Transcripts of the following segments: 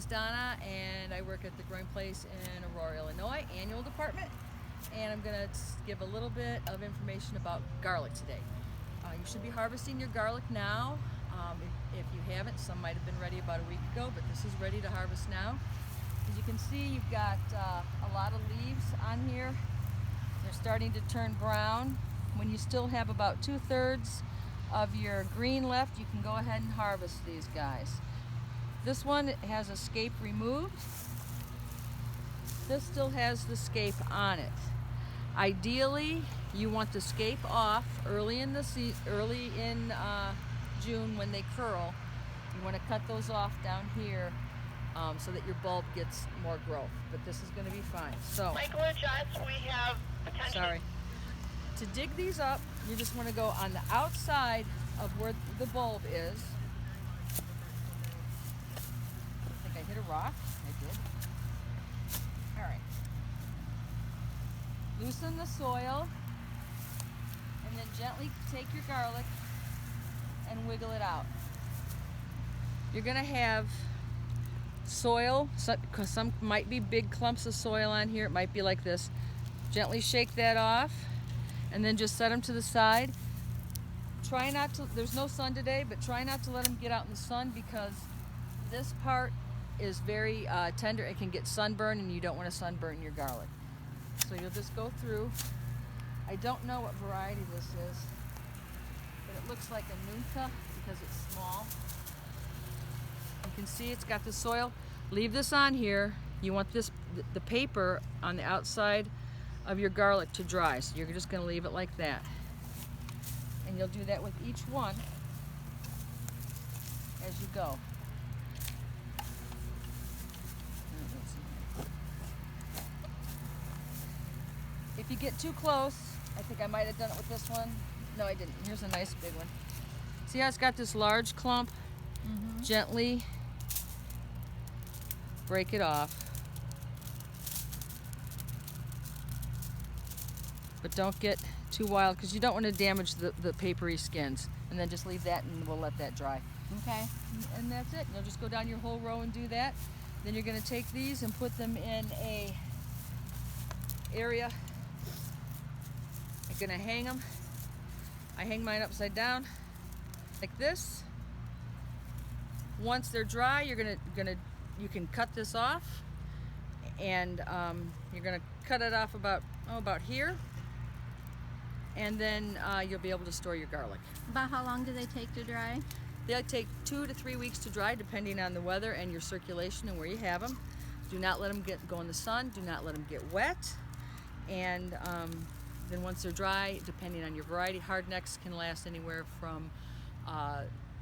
is Donna, and I work at the growing place in Aurora, Illinois, annual department. And I'm going to give a little bit of information about garlic today. You should be harvesting your garlic now. If you haven't, some might have been ready about a week ago, but this is ready to harvest now. As you can see, you've got a lot of leaves on here. They're starting to turn brown. When you still have about 2/3 of your green left, you can go ahead and harvest these guys. This one has a scape removed. This still has the scape on it. Ideally, you want the scape off early in June when they curl. You want to cut those off down here so that your bulb gets more growth. But this is going to be fine. So, Michael and Josh, we have potential. Sorry. To dig these up, you just want to go on the outside of where the bulb is. I think I hit a rock. I did. All right. Loosen the soil and then gently take your garlic and wiggle it out. You're going to have soil, because some might be big clumps of soil on here. It might be like this. Gently shake that off and then just set them to the side. Try not to, there's no sun today, but try not to let them get out in the sun because this part is very tender. It can get sunburned and you don't want to sunburn your garlic. So you'll just go through. I don't know what variety this is, but it looks like a Nunca because it's small. You can see it's got the soil. Leave this on here. You want this, the paper on the outside of your garlic to dry. So you're just going to leave it like that. And you'll do that with each one as you go. If you get too close, I think I might have done it with this one. No, I didn't. Here's a nice big one. See how it's got this large clump? Mm-hmm. Gently break it off. But don't get too wild because you don't want to damage the papery skins. And then just leave that and we'll let that dry. Okay. And that's it. You'll just go down your whole row and do that. Then you're going to take these and put them in a area. You're going to hang them. I hang mine upside down like this. Once they're dry, you can cut this off, and you're going to cut it off about here, and then you'll be able to store your garlic. About how long do they take to dry? They'll take 2 to 3 weeks to dry, depending on the weather and your circulation and where you have them. Do not let them go in the sun. Do not let them get wet. And then once they're dry, depending on your variety, hard necks can last anywhere from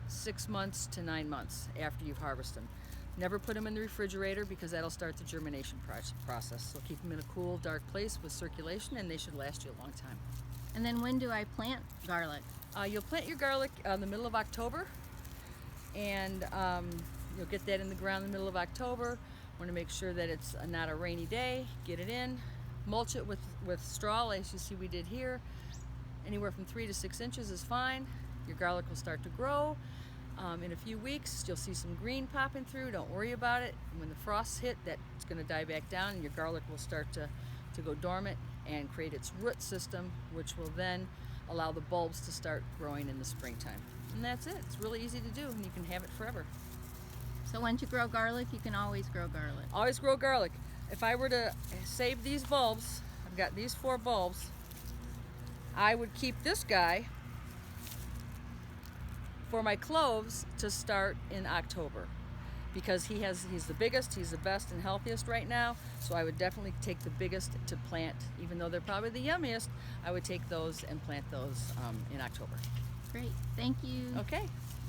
6 months to 9 months after you've harvested them. Never put them in the refrigerator because that'll start the germination process. So keep them in a cool, dark place with circulation, and they should last you a long time. And then when do I plant garlic? You'll plant your garlic in the middle of October, and you'll get that in the ground in the middle of October. Want to make sure that it's not a rainy day. Get it in, mulch it with straw, as you see we did here. Anywhere from 3 to 6 inches is fine. Your garlic will start to grow. In a few weeks, you'll see some green popping through. Don't worry about it. When the frosts hit, that's going to die back down, and your garlic will start to go dormant and create its root system, which will then allow the bulbs to start growing in the springtime. And that's it. It's really easy to do, and you can have it forever. So once you grow garlic, you can always grow garlic. Always grow garlic. If I were to save these bulbs, I've got these 4 bulbs, I would keep this guy for my cloves to start in October because he's the biggest, he's the best and healthiest right now. So I would definitely take the biggest to plant. Even though they're probably the yummiest, I would take those and plant those in October. Great, thank you. Okay.